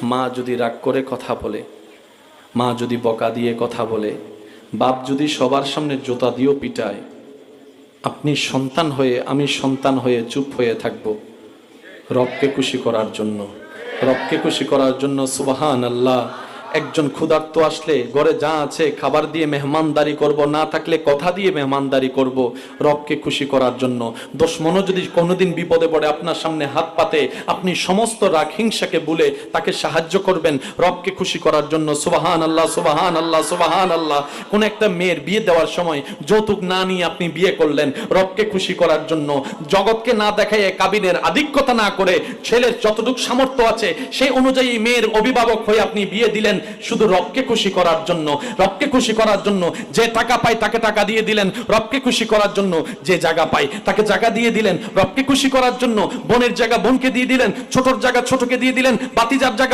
মা যদি রাগ করে কথা বলে, মা যদি বকা দিয়ে কথা বলে, বাপ যদি সবার সামনে জুতা দিয়েও পিটায়, আপনি সন্তান হয়ে আমি সন্তান হয়ে চুপ হয়ে থাকব রবকে খুশি করার জন্য। রবকে খুশি করার জন্য সুবহানাল্লাহ। একজন ক্ষুধার্ত আসলে ঘরে যা আছে খাবার দিয়ে মেহমানদারি করব, না থাকলে কথা দিয়ে মেহমানদারি করব রবকে খুশি করার জন্য। দুশমনও যদি কোনোদিন বিপদে পড়ে আপনার সামনে হাত পাতে, আপনি সমস্ত রাগ হিংসাকে ভুলে তাকে সাহায্য করবেন রবকে খুশি করার জন্য। সুবহানাল্লাহ, সুবহানাল্লাহ, সুবহানাল্লাহ। কোন একটা মেয়ের বিয়ে দেওয়ার সময় যৌতুক না নিয়ে আপনি বিয়ে করলেন রবকে খুশি করার জন্য। জগৎকে না দেখায় কাবিনের আধিক্যতা না করে ছেলের যতটুকু সামর্থ্য আছে সেই অনুযায়ী মেয়ের অভিভাবক হয়ে আপনি বিয়ে দিলেন শুধু রবকে খুশি করার জন্য। রবকে খুশি করার জন্য যে টাকা পায় তাকে টাকা দিয়ে দিলেন রবকে খুশি করার জন্য। যে জায়গা পায় তাকে জায়গা দিয়ে দিলেন রবকে খুশি করার জন্য। বোনের জায়গা বোনকে দিয়ে দিলেন, ছোটর জায়গা ছোটকে দিয়ে দিলেন, বাতিজার জায়গা